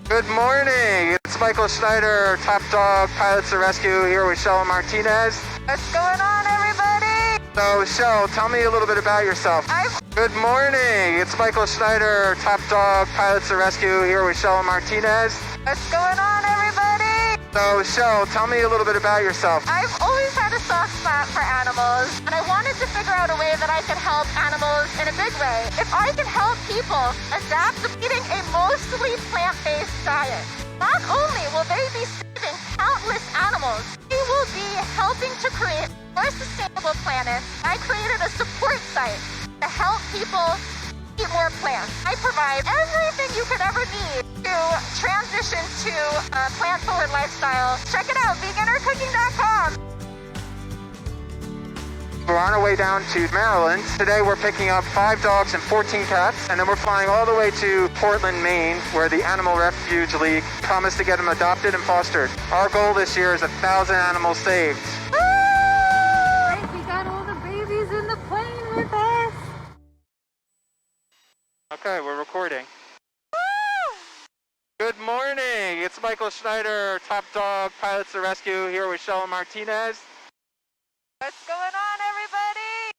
Good morning. It's Michael Schneider, Top Dog Pilots of Rescue, here with Cheryl Martinez. What's going on, everybody? So, Cheryl, tell me a little bit about yourself. Good morning. It's Michael Schneider, Top Dog Pilots of Rescue, here with Cheryl Martinez. What's going on, everybody? So, Cheryl, tell me a little bit about yourself. I've always had a soft spot for animals, and I wanted to figure out a way that I could help animals in a big way. If I can help people adapt to eating a mostly plant-based diet, not only will they be saving countless animals, they will be helping to create a more sustainable planet. I created a support site to help people eat more plants. I provide everything you could ever need to transition to a plant-forward lifestyle. Check it out, 𝓼𝓸𝓬𝓲𝓪𝓵. We're on our way down to Maryland. Today we're picking up 5 dogs and 14 cats, and then we're flying all the way to Portland, Maine, where the Animal Refuge League promised to get them adopted and fostered. Our goal this year is 1,000 animals saved. Right, we got all the babies in the plane with us. Okay, we're recording. Good morning. It's Michael Schneider, Top Dog Pilots of Rescue, here with Cheryl Martinez. What's going on, everybody?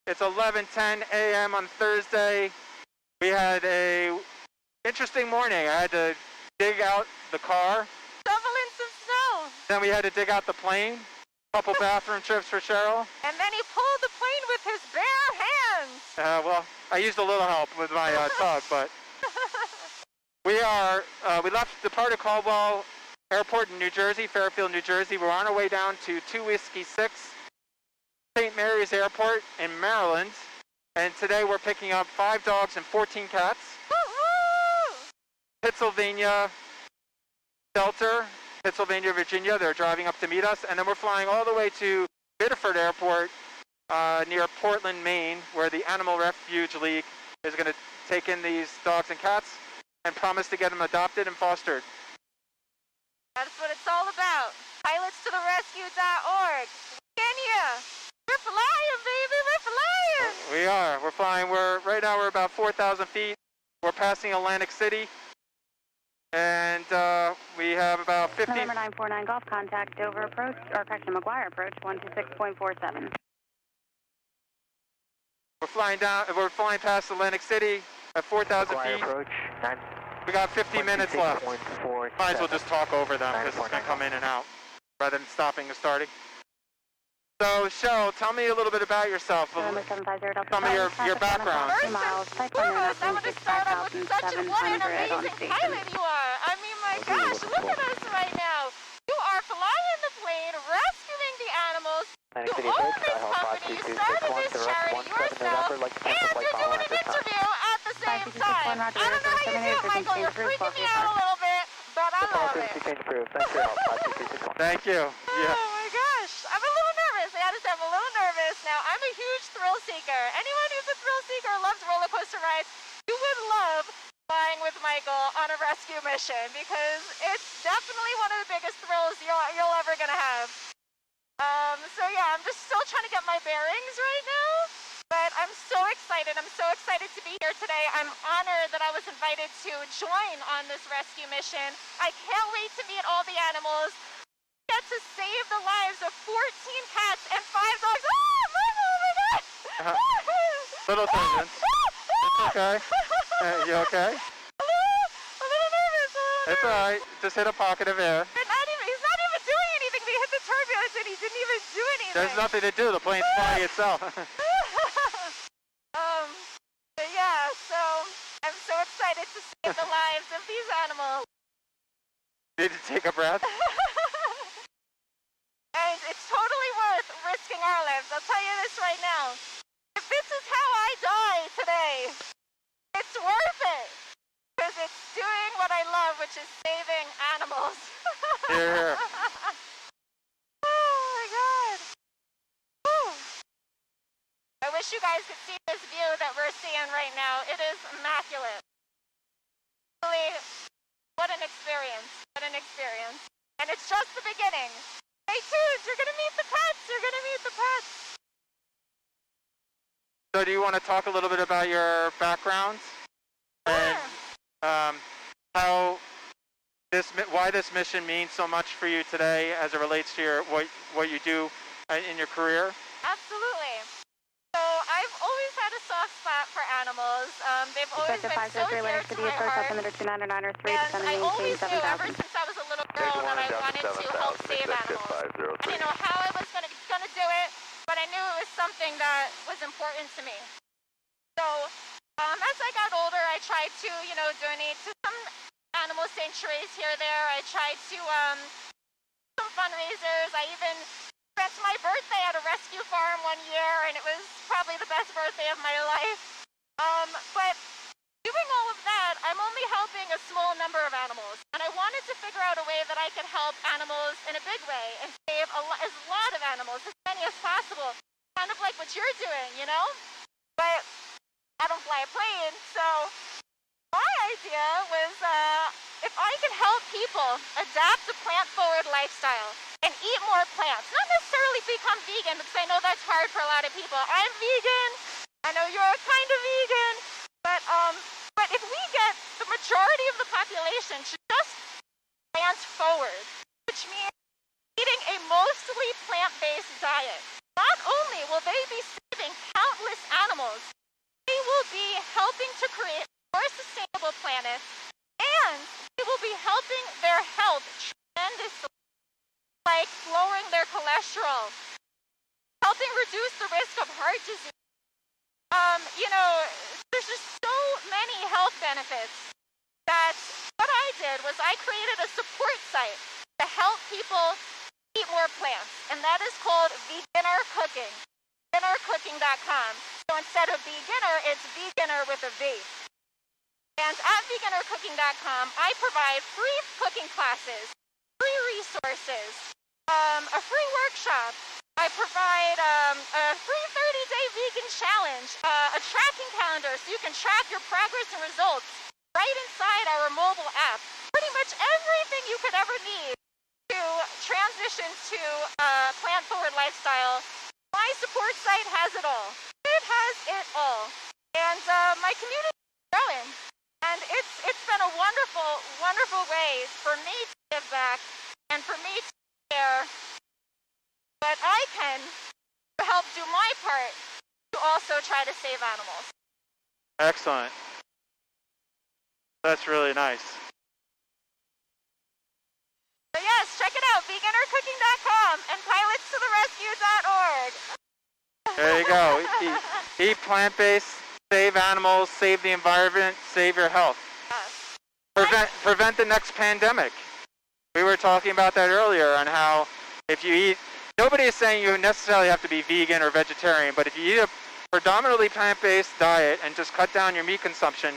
It's 11:10 a.m. on Thursday. We had a interesting morning. I had to dig out the car. Shoveling some snow. Then we had to dig out the plane. Couple bathroom trips for Cheryl. And then he pulled the plane with his bare hands. Well, I used a little help with my tug, but we departed Caldwell Airport in New Jersey, Fairfield, New Jersey. We're on our way down to 2 Whiskey 6, St. Mary's Airport in Maryland. And today we're picking up 5 dogs and 14 cats. 𝓼𝓸𝓬𝓲𝓪𝓵, Pennsylvania, Virginia. They're driving up to meet us. And then we're flying all the way to Biddeford Airport near Portland, Maine, where the Animal Refuge League is going to take in these dogs and cats and promise to get them adopted and fostered. That's what it's all about. 𝓼𝓸𝓬𝓲𝓪𝓵. Kenya. We're flying, baby. We're flying. We are. We're flying. Right now we're about 4,000 feet. We're passing Atlantic City. And we have about 50... Number 949 Golf, contact Dover approach, or correction, McGuire approach, 126.47. We're flying past Atlantic City at 4,000 feet. Approach, 9. We got 50 minutes left. Might as well just talk over them because it's going to come in and out rather than stopping and starting. So, Cheryl, tell me a little bit about yourself. Some of your background. First and foremost, I want to start off with what an amazing pilot you are. I mean, my gosh, look at us right now. You are flying the plane, rescuing the animals. You own this company, you started this charity yourself, and you're doing an interview at the same time. I don't know how you feel, Michael. You're freaking me out a little bit, but I love it. Thank you. Yeah. Oh my gosh, I'm a little nervous. I had to say I'm a little nervous. Now, I'm a huge thrill seeker. Anyone who's a thrill seeker loves roller coaster rides. You would love flying with Michael on a rescue mission because it's definitely one of the biggest thrills you're ever gonna have. So yeah, I'm just still trying to get my bearings right now, but I'm so excited. I'm so excited to be here today. I'm honored that I was invited to join on this rescue mission. I can't wait to meet all the animals. Get to save the lives of 14 cats and 5 dogs. Oh, Michael, oh my God! Little turbulence. It's okay. You okay? A little nervous. It's all right. Just hit a pocket of air. He's not even doing anything. We hit the turbulence and he didn't even do anything. There's nothing to do. The plane's flying itself. But yeah, so I'm so excited to save the lives of these animals. Need to take a breath? And it's totally worth risking our lives. I'll tell you this right now. If this is how I die today, it's worth it. Because it's doing what I love, which is saving animals. Here. Oh my God. Whew. I wish you guys could see this view that we're seeing right now. It is immaculate. Really, what an experience. What an experience. And it's just the beginning. Stay tuned. You're going to meet the pets. You're going to meet the pets. So do you want to talk a little bit about your background? Sure. And how why this mission means so much for you today as it relates to your what you do in your career? Absolutely. So I've always had a soft spot for animals. They've always been so dear to my heart. And I always knew ever since I was a little girl that I wanted to help save animals. I didn't know how I was gonna do it, but I knew it was something that was important to me. So as I got older, I tried to, donate to some animal sanctuaries here or there. I tried to some fundraisers. I even spent my birthday at a rescue farm one year, and it was probably the best birthday of my life. But doing all of that, I'm only helping a small number of animals, and I wanted to figure out a way that I could help animals in a big way and save a lot of animals, as many as possible, kind of like what you're doing, But I don't fly a plane, so my idea was if I can help people adapt a plant-forward lifestyle and eat more plants, not necessarily become vegan, because I know that's hard for a lot of people. I'm vegan. I know you're kind of vegan, but if we get the majority of the population to just plant forward, which means eating a mostly plant-based diet, not only will they be saving countless animals, they will be helping to create more sustainable planets, and they will be helping their health tremendously, like lowering their cholesterol, helping reduce the risk of heart disease. There's just so many health benefits that what I did was I created a support site to help people eat more plants, and that is called Veganer Cooking, veganercooking.com. So instead of beginner, it's veganer with a V. And at veganercooking.com, I provide free cooking classes, free resources, a free workshop. I provide a free 30-day vegan challenge, a tracking calendar so you can track your progress and results right inside our mobile app. Pretty much everything you could ever need to transition to a plant-forward lifestyle. My support site has it all. It has it all. And my community is growing. And it's been a wonderful, wonderful way for me to give back and for me to share what I can to help do my part to also try to save animals. Excellent. That's really nice. So yes, check it out, veganercooking.com and pilotstotherescue.org. There you go. Eat plant-based, save animals, save the environment, save your health. Yes. Prevent the next pandemic. We were talking about that earlier on how if you eat, nobody is saying you necessarily have to be vegan or vegetarian, but if you eat a predominantly plant-based diet and just cut down your meat consumption,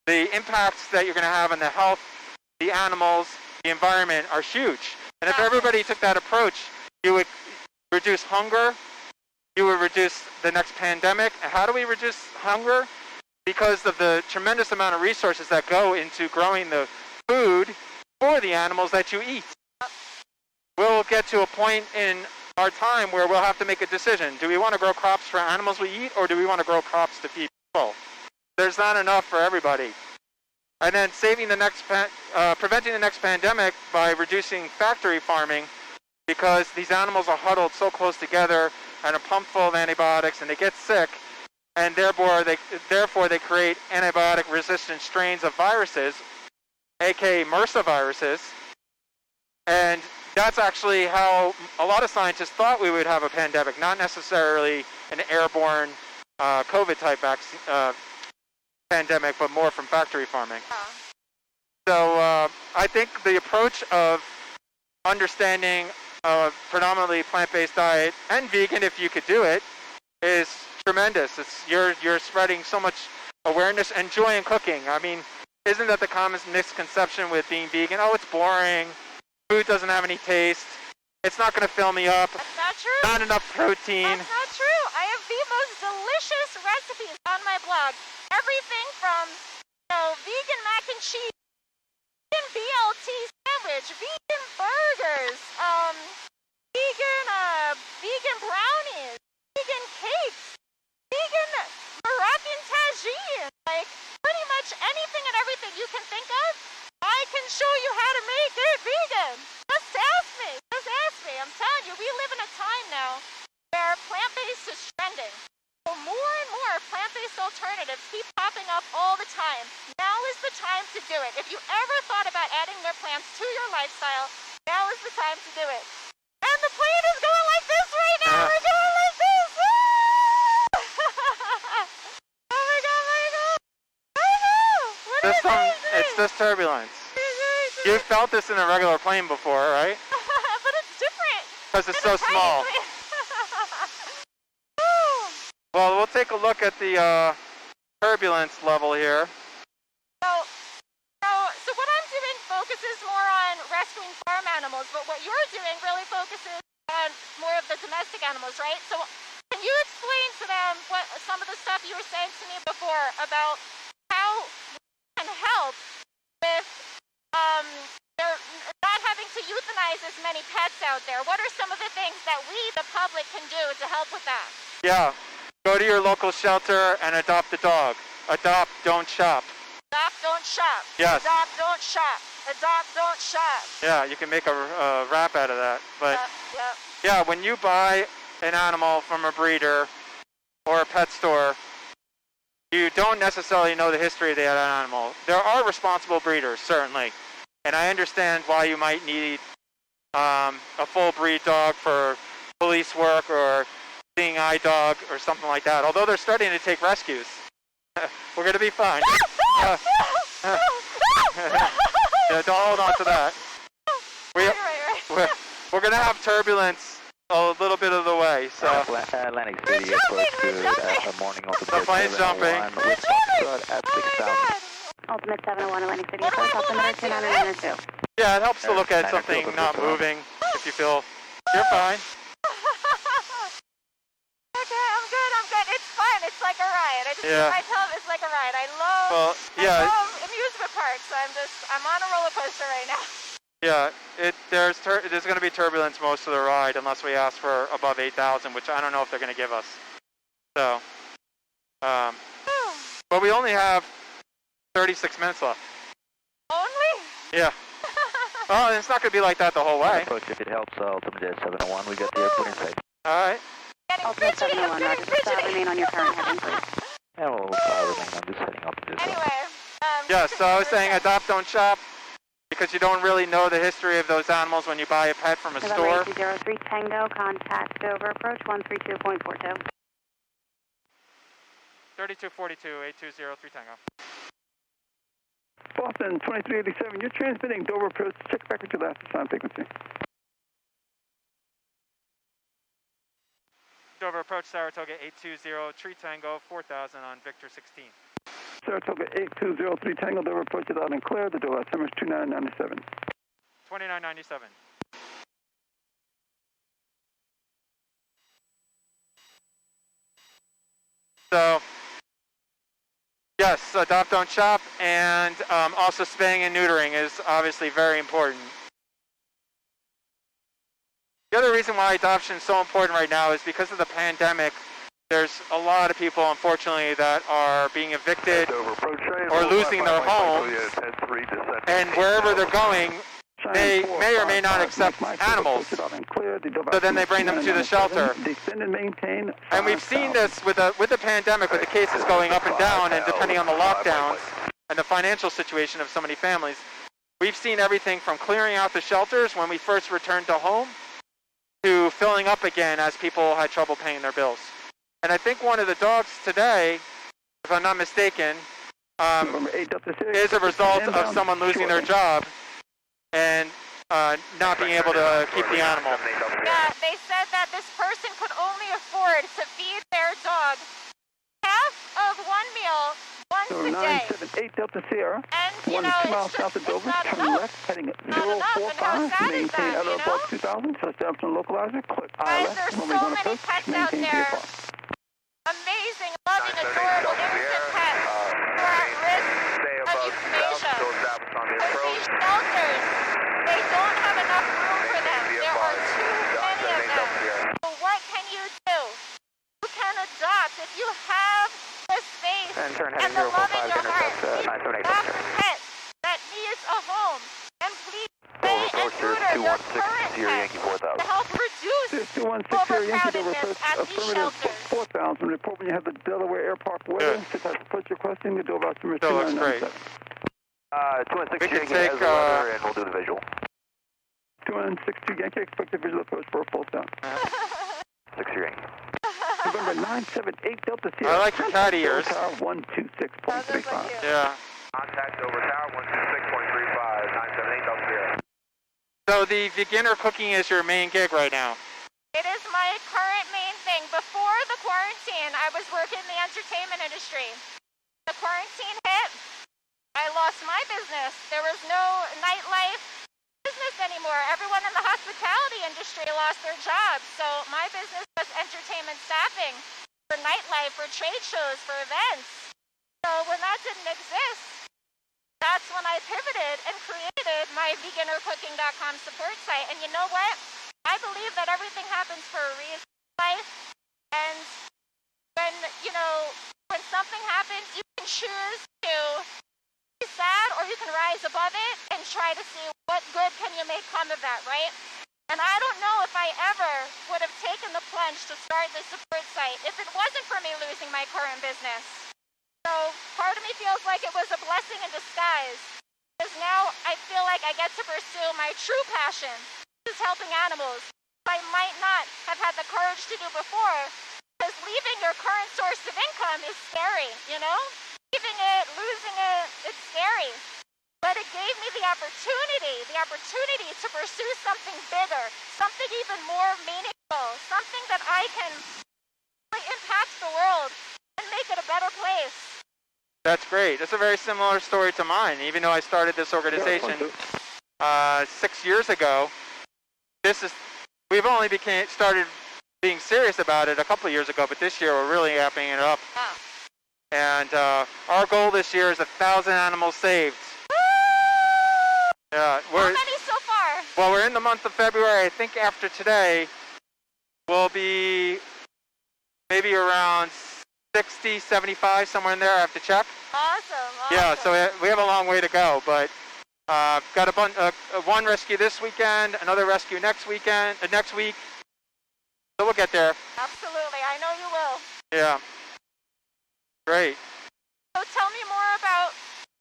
the impacts that you're going to have on the health, the animals, the environment are huge. And if everybody took that approach, you would reduce hunger, you would reduce the next pandemic. And how do we reduce hunger? Because of the tremendous amount of resources that go into growing the food for the animals that you eat. We'll get to a point in our time where we'll have to make a decision. Do we want to grow crops for animals we eat, or do we want to grow crops to feed people? There's not enough for everybody. And then preventing the next pandemic by reducing factory farming, because these animals are huddled so close together and are pumped full of antibiotics, and they get sick, and therefore they create antibiotic-resistant strains of viruses, aka MRSA viruses, and that's actually how a lot of scientists thought we would have a pandemic, not necessarily an airborne COVID-type pandemic, but more from factory farming. So I think the approach of understanding a predominantly plant-based diet and vegan, if you could do it, is tremendous. You're spreading so much awareness and joy in cooking. I mean, isn't that the common misconception with being vegan? Oh, it's boring. Food doesn't have any taste. It's not going to fill me up. That's not true. Not enough protein. That's not true. I have the most delicious recipes on my blog. Everything from, vegan mac and cheese, vegan BLT sandwich, vegan burgers, vegan brownies, vegan cakes, vegan Moroccan tagine. Like, pretty much anything and everything you can think of, I can show you how to make it vegan. Just ask me. Just ask me. I'm telling you, we live in a time now where plant-based is trending. So more and more plant-based alternatives keep popping up all the time. Now is the time to do it. If you ever thought about adding more plants to your lifestyle, now is the time to do it. And the plane is going like this right now. We're going like this. Oh my God, Michael. What are you doing? It's this turbulence. You felt this in a regular plane before, right? But it's different. Because it's so small. Well, we'll take a look at the turbulence level here. So what I'm doing focuses more on rescuing farm animals, but what you're doing really focuses on more of the domestic animals, right? So can you explain to them what some of the stuff you were saying to me before about how we can help with they're not having to euthanize as many pets out there? What are some of the things that we, the public, can do to help with that? Yeah. Go to your local shelter and adopt a dog. Adopt, don't shop. Adopt, don't shop. Yes. Adopt, don't shop. Adopt, don't shop. Yeah, you can make a rap out of that. But Yep. yeah, when you buy an animal from a breeder or a pet store, you don't necessarily know the history of that animal. There are responsible breeders, certainly. And I understand why you might need a full breed dog for police work or seeing eye dog or something like that. Although they're starting to take rescues. We're going to be fine. Yeah, don't hold on to that. We're going to have turbulence a little bit of the way. So Atlantic City approach to morning off the plane's jumping. At 6,000. Ultimate 701 Atlantic City approach, altimeter 2992. Yeah, it helps to look at something not moving if you feel you're fine. Okay, I'm good. It's fun. It's like a ride. I tell them it's like a ride. I love amusement parks. I'm on a roller coaster right now. Yeah, there's going to be turbulence most of the ride unless we ask for above 8,000, which I don't know if they're going to give us. So, but we only have 36 minutes left. Only? Yeah. Oh, it's not going to be like that the whole way. Approach if it helps, ultimate 701. We got the airport in sight. All right. Ultimate 701, Roger. Remain on your current heading, please. Yeah, we'll remain. I'm just heading up to this. Anyway. Yeah, so I was saying adopt, don't shop, because you don't really know the history of those animals when you buy a pet from a store. 03 Tango, contact over approach 132.42. 3242, 8203 Tango. Boston 2387, you're transmitting Dover approach, check back to last assigned frequency. Dover approach, Saratoga 820, Tree Tango 4000 on Victor 16. Saratoga 8203 Tango, Dover approach is out and clear, the Dover altimeter is 2997. 2997. So, yes, adopt, don't shop, and also spaying and neutering is obviously very important. The other reason why adoption is so important right now is because of the pandemic. There's a lot of people, unfortunately, that are being evicted or losing their homes, and wherever they're going, they may or may not accept animals. So then they bring them to the shelter. And we've seen this with the pandemic, with the cases going up and down, and depending on the lockdowns and the financial situation of so many families. We've seen everything from clearing out the shelters when we first returned to home to filling up again as people had trouble paying their bills. And I think one of the dogs today, if I'm not mistaken, is a result of someone losing their job and not being able to keep the animal. Yeah, they said that this person could only afford to feed their dog half of one meal once a day. 978 Delta Sierra, And, you know, 2 miles south of Dover, turn left, heading at 045, maintain at above 2000, touchdown from localizer, click Guys, ILS, there's runway so 1 many approach, pets out maintain there. VFR. Amazing, loving, adorable, innocent pets who are at risk of euthanasia. But these shelters, they don't have enough room for them. There are too many of them. So what can you do? You can adopt if you have the space and the love in your heart. Adopt a pet that needs a home. home and please spay and neuter your current pets to help reduce 216 Sierra Yankee, Dover overcrowdedness approach, at these affirmative shelters. 4000. Report when you have the Delaware Airpark weather. Just have to put your question in the Dover Oscar Still looks great. 216 We can Yankee take, has the weather and we'll do the visual. 262 Yankee, expected visual approach for a full stop. 6 Yankee. November 978 Delta Sierra. I like your cat ears. Tower Oh, those are 126.35. cute. Yeah. Contact over tower 126.35, 978 Delta Sierra. So the beginner cooking is your main gig right now. It is my current main thing. Before the quarantine, I was working in the entertainment industry. The quarantine hit, I lost my business. There was no nightlife business anymore. Everyone in the hospitality industry lost their jobs. So my business was entertainment staffing for nightlife, for trade shows, for events. So when that didn't exist, that's when I pivoted and created my 𝓼𝓸𝓬𝓲𝓪𝓵 support site. And you know what? I believe that everything happens for a reason in life. And when something happens, you can choose to be sad or you can rise above it and try to see what good can you make come of that, right? And I don't know if I ever would have taken the plunge to start this support site if it wasn't for me losing my current business. So part of me feels like it was a blessing in disguise, because now I feel like I get to pursue my true passion, which is helping animals. I might not have had the courage to do before, because leaving your current source of income is scary, Leaving it, losing it, it's scary. But it gave me the opportunity to pursue something bigger, something even more meaningful, something that I can really impact the world and make it a better place. That's great. That's a very similar story to mine. Even though I started this organization 6 years ago, we've only started being serious about it a couple of years ago, but this year we're really amping it up. Wow. And our goal this year is 1,000 animals saved. Yeah, How many so far? Well, we're in the month of February. I think after today, we'll be maybe around 60, 75, somewhere in there. I have to check. Awesome. Yeah, so we have a long way to go, but got one rescue this weekend, another rescue next week. So we'll get there. Absolutely. I know you will. Yeah. Great. So tell me more about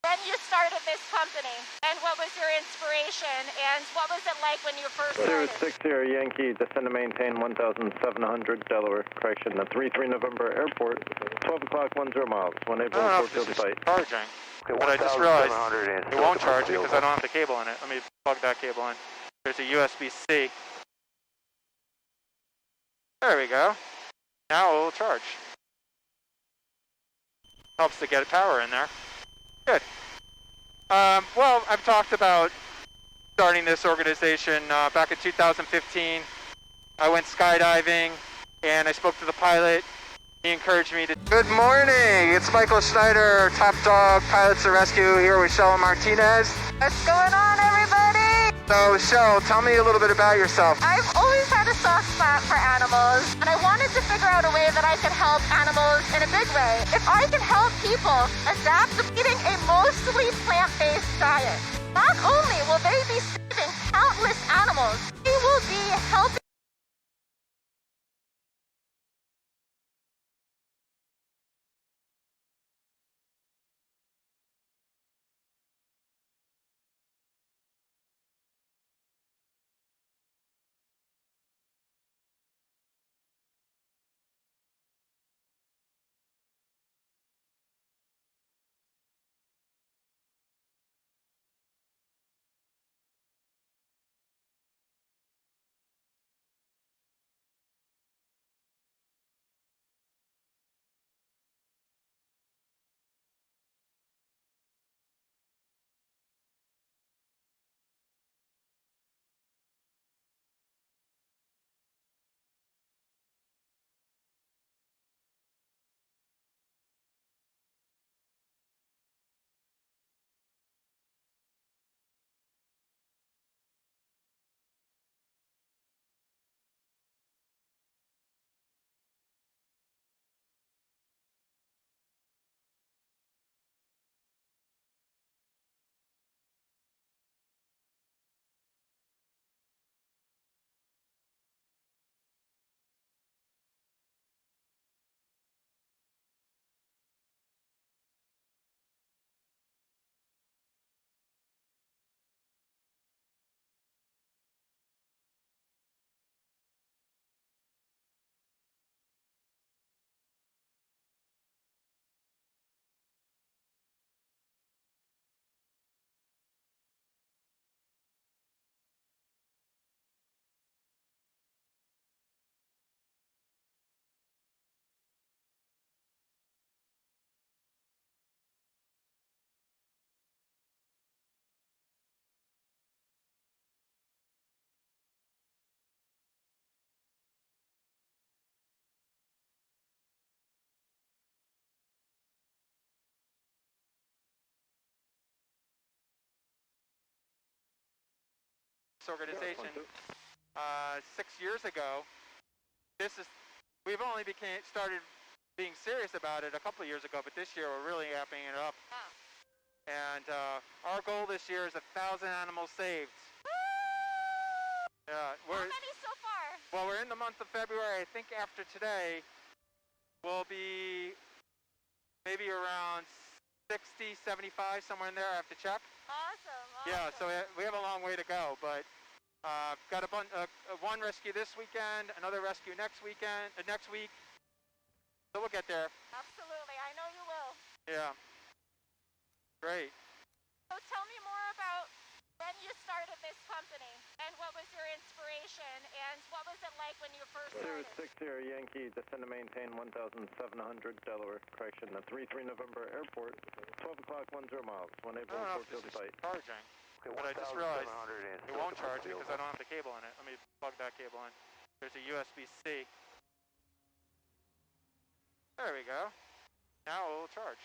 when you started this company and what was your inspiration and what was it like when you first started? 06 Sierra Yankee, descend and maintain 1,700 Delaware, correction, the 33 November Airport, 12 o'clock, 10 miles, 1 April, Fort Field site. Charging. Okay, But I just realized 1,700 it won't charge because I don't have the cable in it. Let me plug that cable in. There's a USB-C. There we go. Now it will charge. Helps to get power in there. Good. Well, I've talked about starting this organization back in 2015. I went skydiving and I spoke to the pilot. He encouraged me to... Good morning! It's Michael Schneider, Top Dog Pilots to Rescue, here with Cheryl Martinez. What's going on, everybody? So, Cheryl, tell me a little bit about yourself. I've always had a soft spot for animals, and I wanted to figure out a way that I could help animals in a big way. If I can help people adapt to eating a mostly plant-based diet, not only will they be saving countless animals, they will be helping this organization 6 years ago. We've only started being serious about it a couple of years ago, but this year we're really amping it up. And our goal this year is 1,000 animals saved. Yeah, How many so far? Well, we're in the month of February. I think after today, we'll be maybe around 60, 75, somewhere in there. I have to check. Awesome. Yeah, so we have a long way to go, but got one rescue this weekend, another rescue next week. So we'll get there. Absolutely, I know you will. Yeah. Great. So tell me more about when you started this company and what was your inspiration and what was it like when you first started? Sierra 60 Yankee, descend to maintain 1,700 Delaware, correction, the 33 November Airport, 12 o'clock 10 miles, 1 April I don't know if field this site. is charging, but I just realized it won't charge because I don't have the cable in it. Let me plug that cable in. There's a USB-C. There we go. Now it will charge.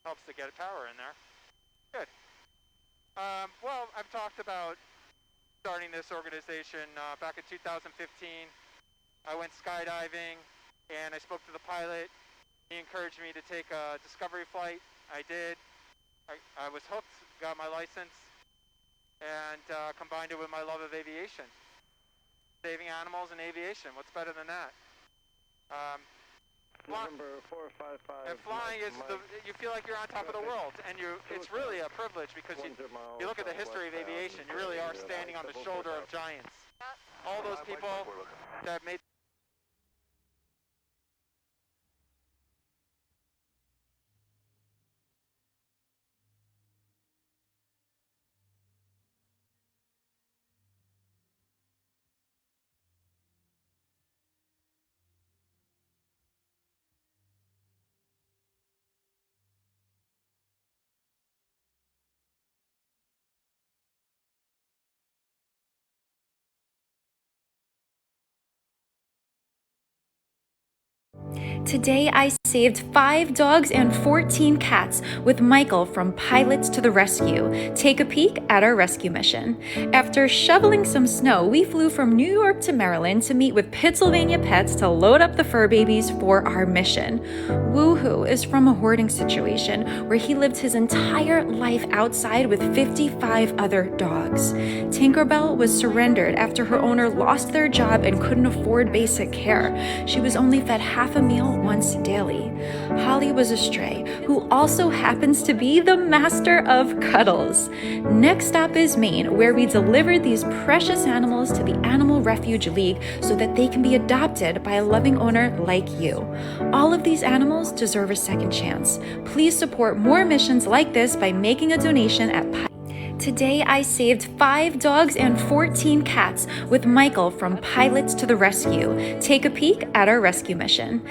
Helps to get power in there. Good. Well, I've talked about starting this organization back in 2015. I went skydiving and I spoke to the pilot. He encouraged me to take a discovery flight. I did. I was hooked, got my license, and combined it with my love of aviation. Saving animals and aviation, what's better than that? Number 455. And flying is you feel like you're on top of the world, and it's really a privilege because you look at the history of aviation, you really are standing on the shoulder of giants. All those people that made Today I saved 5 dogs and 14 cats with Michael from Pilots to the Rescue. Take a peek at our rescue mission. After shoveling some snow, we flew from New York to Maryland to meet with Pennsylvania Pets to load up the fur babies for our mission. Woohoo is from a hoarding situation where he lived his entire life outside with 55 other dogs. Tinkerbell was surrendered after her owner lost their job and couldn't afford basic care. She was only fed half a meal once daily. Holly was a stray, who also happens to be the master of cuddles. Next stop is Maine, where we delivered these precious animals to the Animal Refuge League so that they can be adopted by a loving owner like you. All of these animals deserve a second chance. Please support more missions like this by making a donation at Today I saved 5 dogs and 14 cats with Michael from Pilots to the Rescue. Take a peek at our rescue mission.